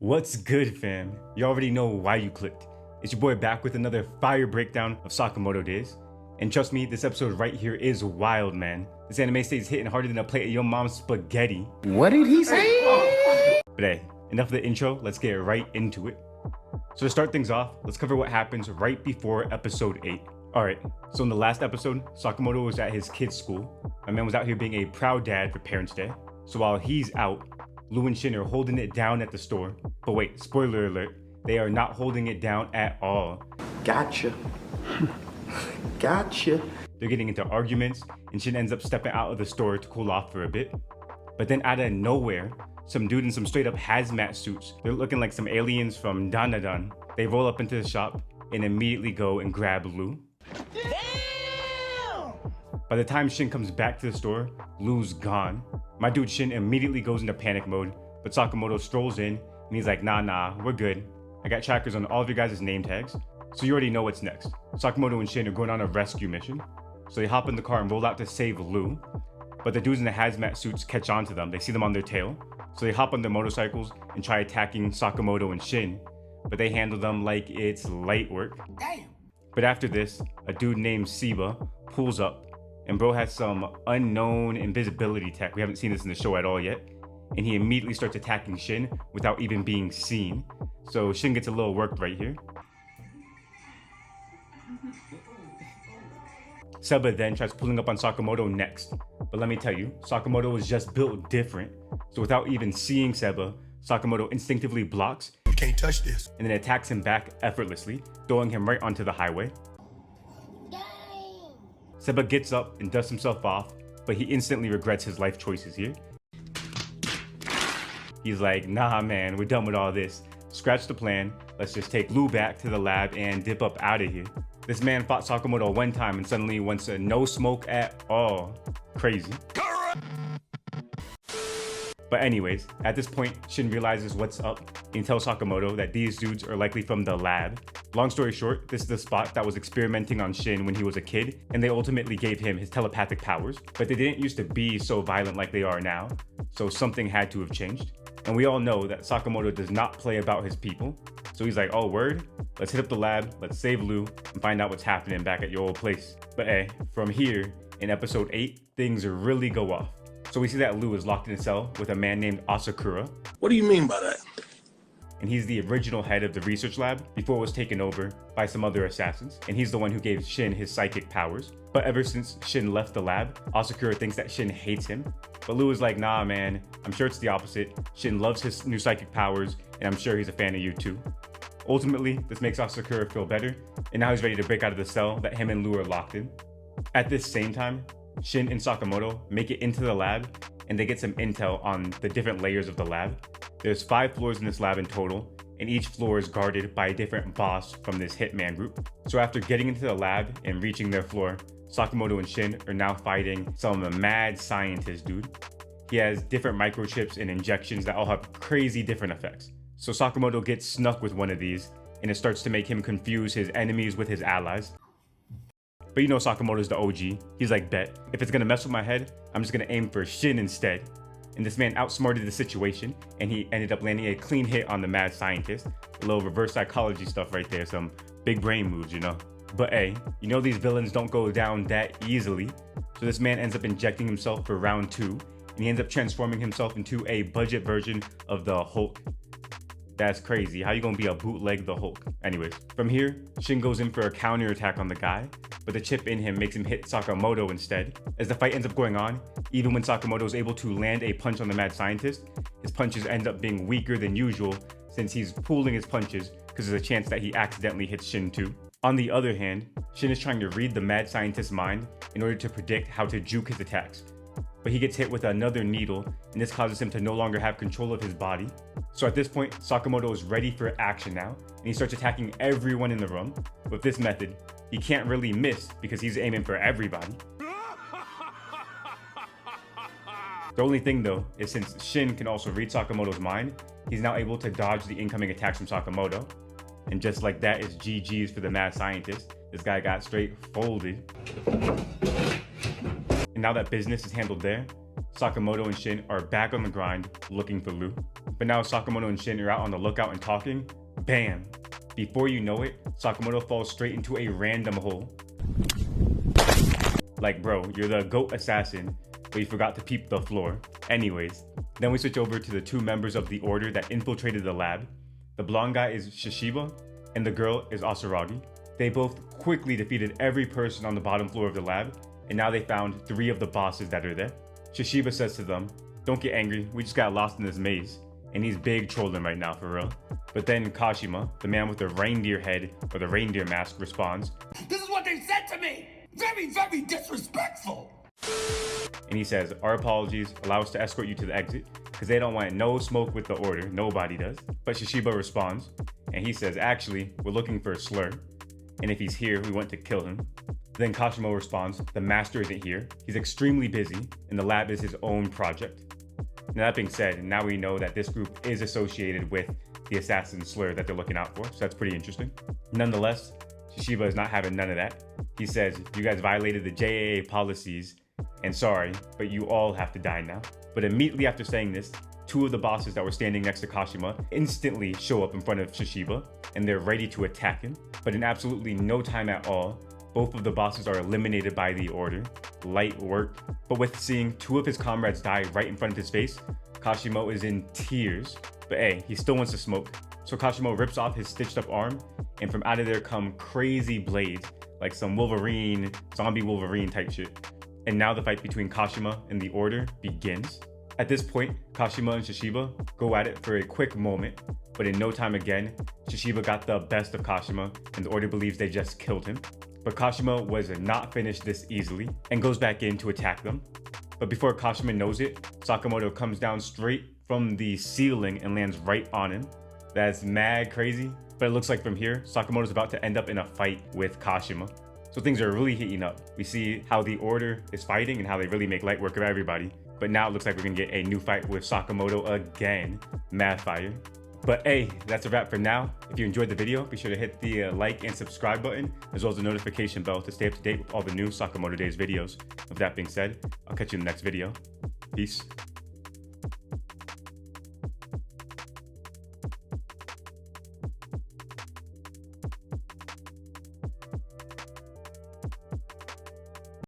What's good, fam? You already know why you clicked. It's your boy back with another fire breakdown of Sakamoto Days. And trust me, this episode right here is wild, man. This anime stays hitting harder than a plate of your mom's spaghetti. What did he say? But hey, enough of the intro, let's get right into it. So to start things off, let's cover what happens right before episode 8. Alright, so in the last episode, Sakamoto was at his kid's school. My man was out here being a proud dad for Parents' Day. So while he's out, Lou and Shin are holding it down at the store. But wait, spoiler alert, they are not holding it down at all. Gotcha. Gotcha. They're getting into arguments, and Shin ends up stepping out of the store to cool off for a bit. But then out of nowhere, some dude in some straight up hazmat suits, they're looking like some aliens from Danadan. They roll up into the shop and immediately go and grab Lou. Damn! By the time Shin comes back to the store, Lou's gone. My dude Shin immediately goes into panic mode, but Sakamoto strolls in and he's like, nah, we're good. I got trackers on all of your guys' name tags, so you already know what's next. Sakamoto and Shin are going on a rescue mission, so they hop in the car and roll out to save Lou. But the dudes in the hazmat suits catch on to them. They see them on their tail, so they hop on their motorcycles and try attacking Sakamoto and Shin, but they handle them like it's light work. Damn! But after this, a dude named Siba pulls up, and bro has some unknown invisibility tech. We haven't seen this in the show at all yet. And he immediately starts attacking Shin without even being seen. So Shin gets a little worked right here. Seba then tries pulling up on Sakamoto next. But let me tell you, Sakamoto is just built different. So without even seeing Seba, Sakamoto instinctively blocks. You can't touch this. And then attacks him back effortlessly, throwing him right onto the highway. Seba gets up and dusts himself off, but he instantly regrets his life choices here. He's like, nah man, we're done with all this. Scratch the plan, let's just take Lou back to the lab and dip up out of here. This man fought Sakamoto one time and suddenly wants a no smoke at all. Crazy. But anyways, at this point, Shin realizes what's up and tells Sakamoto that these dudes are likely from the lab. Long story short, this is the spot that was experimenting on Shin when he was a kid, and they ultimately gave him his telepathic powers, but they didn't used to be so violent like they are now, so something had to have changed. And we all know that Sakamoto does not play about his people, so he's like, oh word, let's hit up the lab, let's save Lou, and find out what's happening back at your old place. But hey, from here, in episode 8, things really go off. So we see that Lou is locked in a cell with a man named Asakura. What do you mean by that? And he's the original head of the research lab before it was taken over by some other assassins. And he's the one who gave Shin his psychic powers. But ever since Shin left the lab, Asakura thinks that Shin hates him. But Lou is like, nah man, I'm sure it's the opposite. Shin loves his new psychic powers, and I'm sure he's a fan of you too. Ultimately, this makes Asakura feel better, and now he's ready to break out of the cell that him and Lou are locked in. At this same time, Shin and Sakamoto make it into the lab, and they get some intel on the different layers of the lab. There's 5 floors in this lab in total, and each floor is guarded by a different boss from this hitman group. So after getting into the lab and reaching their floor, Sakamoto and Shin are now fighting some mad scientist dude. He has different microchips and injections that all have crazy different effects. So Sakamoto gets snuck with one of these, and it starts to make him confuse his enemies with his allies. But you know Sakamoto's the OG. He's like, bet, if it's gonna mess with my head, I'm just gonna aim for Shin instead. And this man outsmarted the situation, and he ended up landing a clean hit on the mad scientist. A little reverse psychology stuff right there, some big brain moves, you know. But hey, you know these villains don't go down that easily. So this man ends up injecting himself for round 2, and he ends up transforming himself into a budget version of the Hulk. That's crazy. How you gonna be a bootleg the Hulk? Anyways, from here, Shin goes in for a counterattack on the guy, but the chip in him makes him hit Sakamoto instead. As the fight ends up going on, even when Sakamoto is able to land a punch on the mad scientist, his punches end up being weaker than usual since he's pooling his punches because there's a chance that he accidentally hits Shin too. On the other hand, Shin is trying to read the mad scientist's mind in order to predict how to juke his attacks. But he gets hit with another needle, and this causes him to no longer have control of his body. So at this point, Sakamoto is ready for action now, and he starts attacking everyone in the room. With this method, he can't really miss because he's aiming for everybody. The only thing though, is since Shin can also read Sakamoto's mind, he's now able to dodge the incoming attacks from Sakamoto. And just like that, it's GG's for the mad scientist. This guy got straight folded. And now that business is handled there, Sakamoto and Shin are back on the grind looking for loot. But now Sakamoto and Shin are out on the lookout and talking. Bam! Before you know it, Sakamoto falls straight into a random hole. Like, bro, you're the GOAT assassin, but you forgot to peep the floor. Anyways, then we switch over to the two members of the order that infiltrated the lab. The blonde guy is Shishiba, and the girl is Asaragi. They both quickly defeated every person on the bottom floor of the lab, and now they found 3 of the bosses that are there. Shishiba says to them, "Don't get angry, we just got lost in this maze." And he's big trolling right now, for real. But then Kashima, the man with the reindeer head or the reindeer mask, responds, "This is what they said to me! Very, very disrespectful!" and he says, "Our apologies, allow us to escort you to the exit, because they don't want no smoke with the order, nobody does." But Shishiba responds, and he says, "Actually, we're looking for a slur, and if he's here, we want to kill him." Then Kashimo responds, "The master isn't here, he's extremely busy, and the lab is his own project." Now that being said, now we know that this group is associated with the assassin slur that they're looking out for, so that's pretty interesting. Nonetheless, Shishiba is not having none of that. He says, "You guys violated the JAA policies, and sorry, but you all have to die now." But immediately after saying this, 2 of the bosses that were standing next to Kashima instantly show up in front of Shishiba, and they're ready to attack him. But in absolutely no time at all, both of the bosses are eliminated by the order. Light work. But with seeing 2 of his comrades die right in front of his face, Kashimo is in tears. But hey, he still wants to smoke. So Kashimo rips off his stitched up arm, and from out of there come crazy blades, like some Wolverine, zombie Wolverine type shit. And now the fight between Kashima and the order begins. At this point, Kashima and Shishiba go at it for a quick moment, but in no time again, Shishiba got the best of Kashima, and the order believes they just killed him. But Kashima was not finished this easily, and goes back in to attack them. But before Kashima knows it, Sakamoto comes down straight from the ceiling and lands right on him. That's mad crazy, but it looks like from here, Sakamoto's about to end up in a fight with Kashima. So things are really heating up. We see how the order is fighting and how they really make light work of everybody. But now it looks like we're gonna get a new fight with Sakamoto again. Mad fire. But hey, that's a wrap for now. If you enjoyed the video, be sure to hit the like and subscribe button, as well as the notification bell to stay up to date with all the new Sakamoto Days videos. With that being said, I'll catch you in the next video. Peace.